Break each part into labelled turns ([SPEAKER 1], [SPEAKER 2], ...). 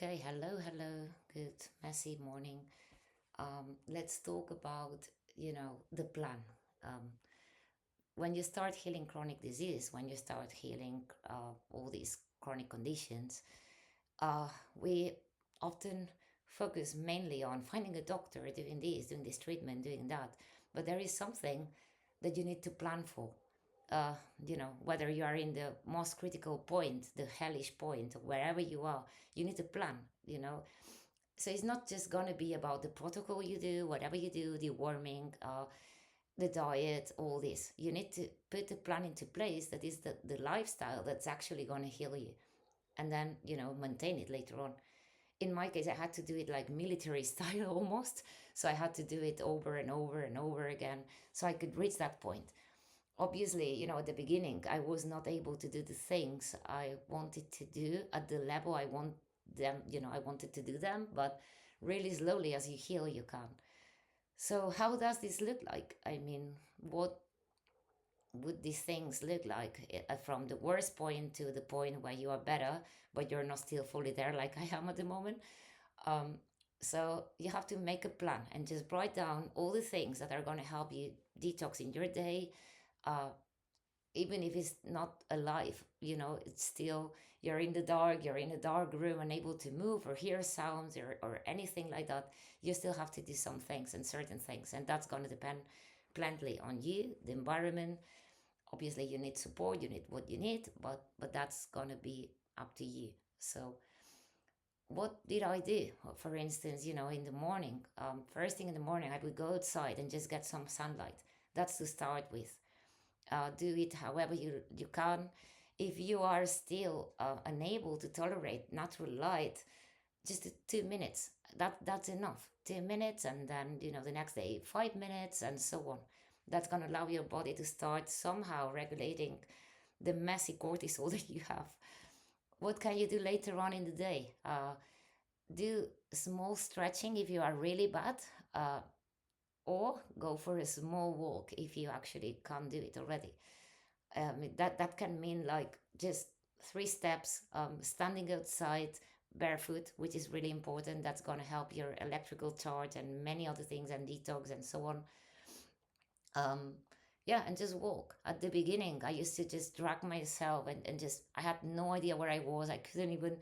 [SPEAKER 1] Okay, hello, good messy morning. Let's talk about, the plan. Um, when you start healing chronic disease, when you start healing all these chronic conditions, we often focus mainly on finding a doctor, doing this treatment, doing that. But there is something that you need to plan for. Uh, whether you are in the most critical point, the hellish point, wherever you are, you need to plan, So it's not just going to be about the protocol you do, whatever you do, the warming, the diet, all this. You need to put a plan into place that is the lifestyle that's actually going to heal you, and then, maintain it later on. In my case, I had to do it like military style almost. So I had to do it over and over and over again so I could reach that point. Obviously, at the beginning, I was not able to do the things I wanted to do at the level I want them, I wanted to do them, but really slowly as you heal, you can. So, how does this look like? I mean, what would these things look like from the worst point to the point where you are better, but you're not still fully there like I am at the moment? Um, so you have to make a plan and just write down all the things that are going to help you detox in your day. Uh, Even if it's not alive, it's still, you're in a dark room, unable to move or hear sounds or anything like that. You still have to do some things and certain things, and that's going to depend plenty on you, the environment. Obviously you need support, you need what you need, but that's going to be up to you. So what did I do? For instance, in the morning, first thing in the morning, I would go outside and just get some sunlight. That's to start with. Do it however you can. If you are still unable to tolerate natural light, just 2 minutes. That's enough. 2 minutes, and then the next day 5 minutes, and so on. That's gonna allow your body to start somehow regulating the messy cortisol that you have. What can you do later on in the day? Do small stretching if you are really bad. Uh, or go for a small walk if you actually can't do it already. That can mean like just 3 steps, standing outside barefoot, which is really important. That's going to help your electrical charge and many other things, and detox and so on. um yeah, and just walk. At the beginning, I used to just drag myself, and just, I had no idea where I was. I couldn't even,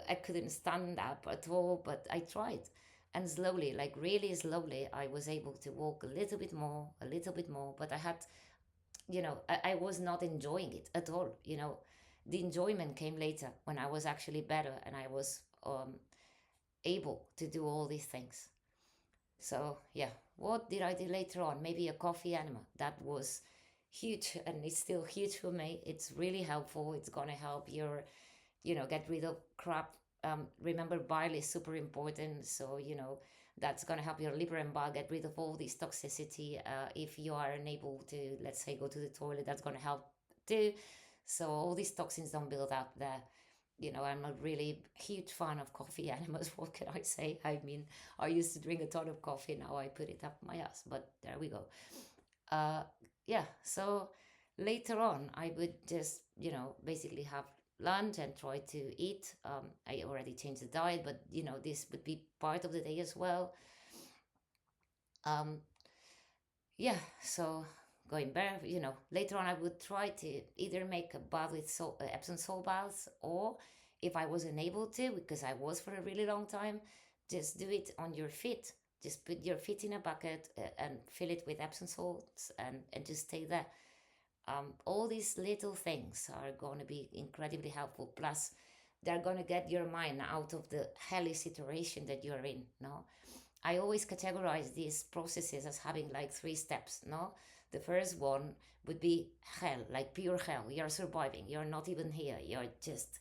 [SPEAKER 1] I couldn't stand up at all, but I tried. And slowly, like really slowly, I was able to walk a little bit more. But I had, I was not enjoying it at all. The enjoyment came later when I was actually better and I was able to do all these things. So, yeah, what did I do later on? Maybe a coffee enema. That was huge, and it's still huge for me. It's really helpful. It's going to help your, get rid of crap. Remember, bile is super important. So, that's going to help your liver and bile get rid of all this toxicity. If you are unable to, let's say, go to the toilet, that's going to help too. So all these toxins don't build up there. I'm not really huge fan of coffee enemas. What can I say? I mean, I used to drink a ton of coffee. Now I put it up my ass, but there we go. Uh, yeah. So later on, I would just, basically have lunch and try to eat. I already changed the diet, but this would be part of the day as well. Um, yeah. So going back, later on, I would try to either make a bath with Epsom salt baths, or if I was unable to, because I was for a really long time, just do it on your feet. Just put your feet in a bucket and fill it with Epsom salts, and just stay there. All these little things are going to be incredibly helpful. Plus, they're going to get your mind out of the hellish situation that you're in. No, I always categorize these processes as having like 3 steps. No, the first one would be hell, like pure hell. You're surviving. You're not even here. You're just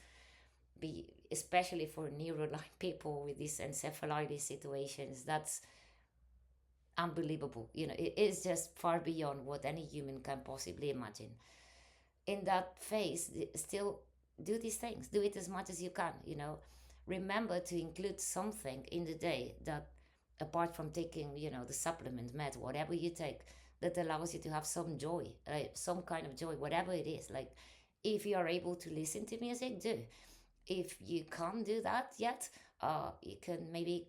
[SPEAKER 1] be, especially for neuroline people with these encephalitis situations. That's unbelievable. It is just far beyond what any human can possibly imagine. In that phase, still do these things. Do it as much as you can. Remember to include something in the day that, apart from taking, the supplement, med, whatever you take, that allows you to have some joy, some kind of joy, whatever it is. Like, if you are able to listen to music, do. If you can't do that yet, you can maybe,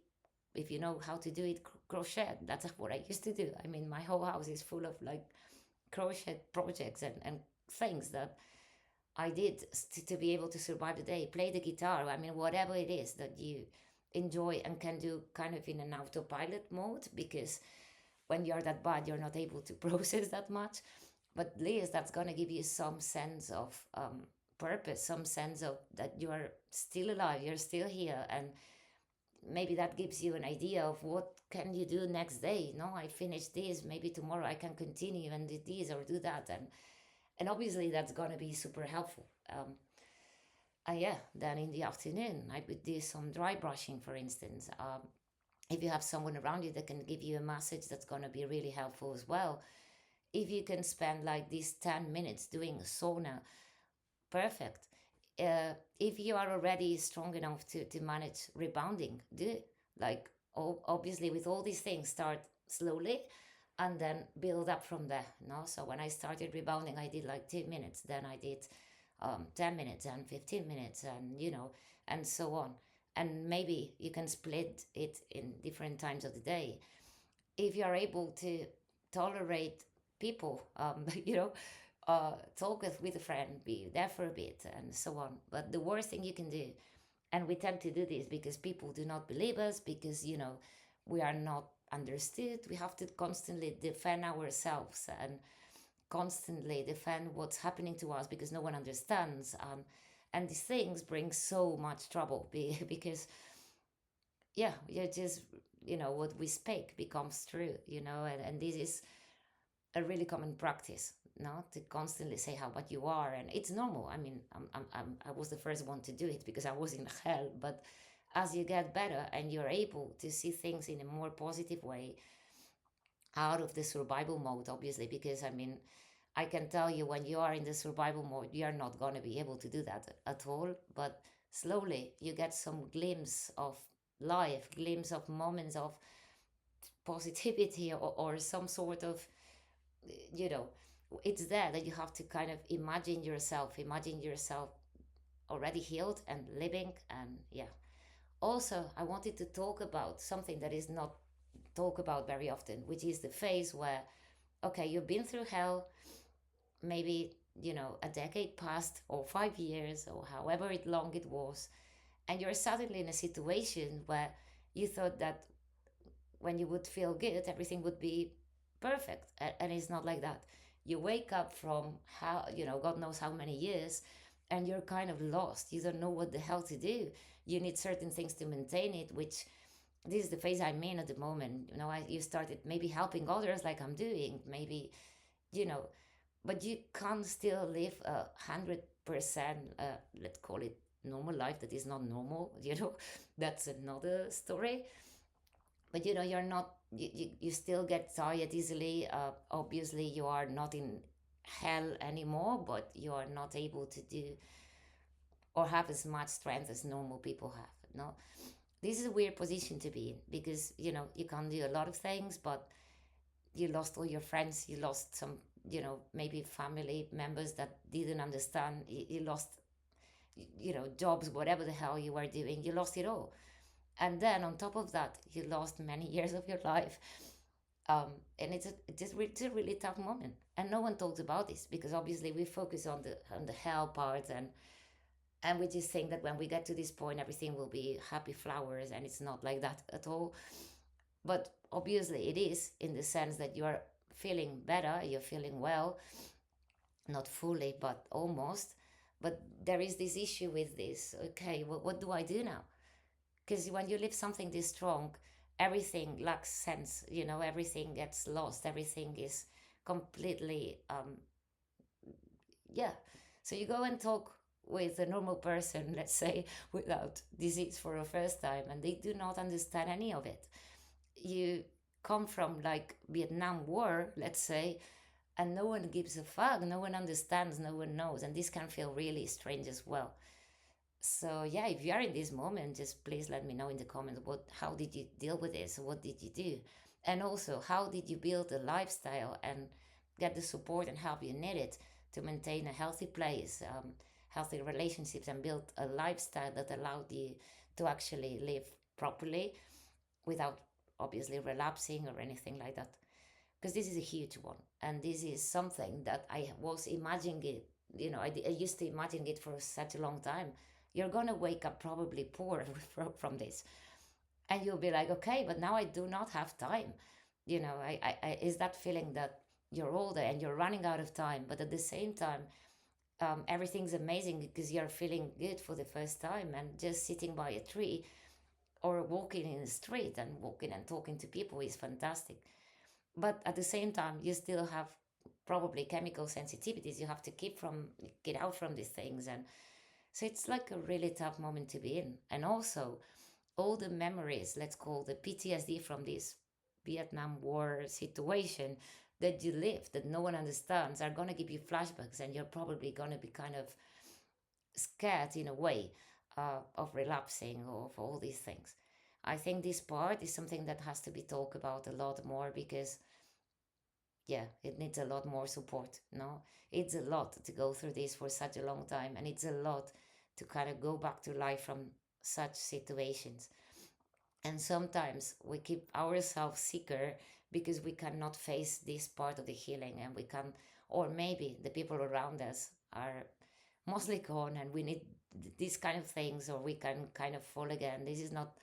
[SPEAKER 1] if you know how to do it, crochet. That's what I used to do. I mean, my whole house is full of like crochet projects and things that I did to be able to survive the day. Play the guitar. I mean, whatever it is that you enjoy and can do kind of in an autopilot mode, because when you're that bad, you're not able to process that much. But at least that's going to give you some sense of purpose, some sense of that you are still alive, you're still here. And maybe that gives you an idea of what can you do next day. No, I finished this, maybe tomorrow I can continue and do this or do that. And obviously that's going to be super helpful. Yeah, then in the afternoon I would do some dry brushing, for instance. If you have someone around you that can give you a message, that's going to be really helpful as well. If you can spend like these 10 minutes doing a sauna, perfect. If you are already strong enough to manage rebounding, do it. Like, obviously, with all these things, start slowly and then build up from there. No, so when I started rebounding, I did like 2 minutes, then I did 10 minutes and 15 minutes, and and so on. And maybe you can split it in different times of the day. If you are able to tolerate people, talk with a friend, be there for a bit, and so on. But the worst thing you can do, and we tend to do this because people do not believe us, because we are not understood. We have to constantly defend ourselves and constantly defend what's happening to us because no one understands. And these things bring so much trouble because yeah, you're just what we speak becomes true, and this is a really common practice, not to constantly say how bad you are. And it's normal. I mean, I was the first one to do it because I was in hell. But as you get better and you're able to see things in a more positive way, out of the survival mode, obviously, because I mean, I can tell you when you are in the survival mode, you're not going to be able to do that at all. But slowly you get some glimpse of life, glimpse of moments of positivity, or some sort of you know it's there that you have to kind of imagine yourself already healed and living. And yeah, also I wanted to talk about something that is not talked about very often, which is the phase where, okay, you've been through hell, maybe a decade passed or 5 years or however long it was, and you're suddenly in a situation where you thought that when you would feel good, everything would be perfect. And it's not like that. You wake up from how, God knows how many years, and you're kind of lost. You don't know what the hell to do. You need certain things to maintain it, which this is the phase I'm in at the moment. You started maybe helping others like I'm doing, maybe, you know, but you can't still live 100%, let's call it normal life that is not normal, that's another story. But you're not, you still get tired easily. Obviously you are not in hell anymore, but you are not able to do or have as much strength as normal people have. No, this is a weird position to be in, because you can do a lot of things, but you lost all your friends, you lost some, maybe family members that didn't understand, you lost, jobs, whatever the hell you were doing, you lost it all. And then on top of that, you lost many years of your life. And it's a really tough moment, and no one talks about this, because obviously we focus on the hell part, and we just think that when we get to this point everything will be happy flowers, and it's not like that at all. But obviously it is, in the sense that you are feeling better, you're feeling well, not fully but almost. But there is this issue with this. Okay, well, what do I do now? Because when you live something this strong, everything lacks sense, everything gets lost, everything is completely yeah. So you go and talk with a normal person, let's say, without disease for the first time, and they do not understand any of it. You come from like Vietnam War, let's say, and no one gives a fuck, no one understands, no one knows, and this can feel really strange as well. So yeah, if you are in this moment, just please let me know in the comments, how did you deal with this, what did you do, and also how did you build a lifestyle and get the support and help you needed to maintain a healthy place, healthy relationships and built a lifestyle that allowed you to actually live properly without obviously relapsing or anything like that. Because this is a huge one, and this is something that I was imagining it. I used to imagine it for such a long time. You're gonna wake up probably poor from this, and you'll be like, okay, but now I do not have time. I is that feeling that you're older and you're running out of time, but at the same time, everything's amazing because you're feeling good for the first time, and just sitting by a tree or walking in the street and walking and talking to people is fantastic. But at the same time, you still have probably chemical sensitivities you have to keep from get out from these things. And so it's like a really tough moment to be in. And also all the memories, let's call the PTSD from this Vietnam War situation that you live that no one understands, are going to give you flashbacks, and you're probably going to be kind of scared in a way of relapsing or of all these things. I think this part is something that has to be talked about a lot more, because yeah, it needs a lot more support. No, it's a lot to go through this for such a long time, and it's a lot to kind of go back to life from such situations. And sometimes we keep ourselves sicker because we cannot face this part of the healing, and we can, or maybe the people around us are mostly gone, and we need these kind of things, or we can kind of fall again. This is not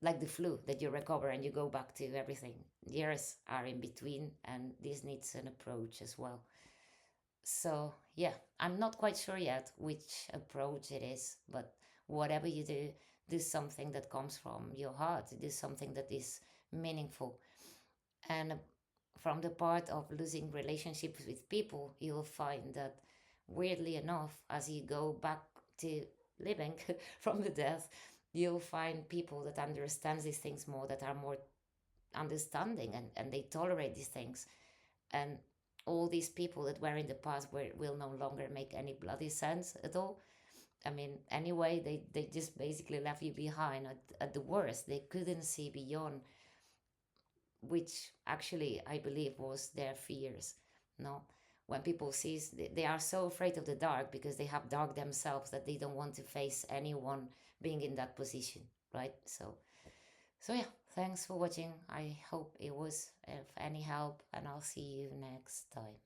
[SPEAKER 1] like the flu that you recover and you go back to everything. Years are in between, and this needs an approach as well. So yeah, I'm not quite sure yet which approach it is, but whatever you do, do something that comes from your heart, do something that is meaningful. And from the part of losing relationships with people, you'll find that weirdly enough, as you go back to living from the death, you'll find people that understands these things more, that are more understanding, and they tolerate these things. And all these people that were in the past will no longer make any bloody sense at all. I mean, anyway, they just basically left you behind at the worst. They couldn't see beyond, which actually I believe was their fears. No, when people see, they are so afraid of the dark because they have dark themselves that they don't want to face anyone being in that position, right? So yeah, thanks for watching. I hope it was of any help, and I'll see you next time.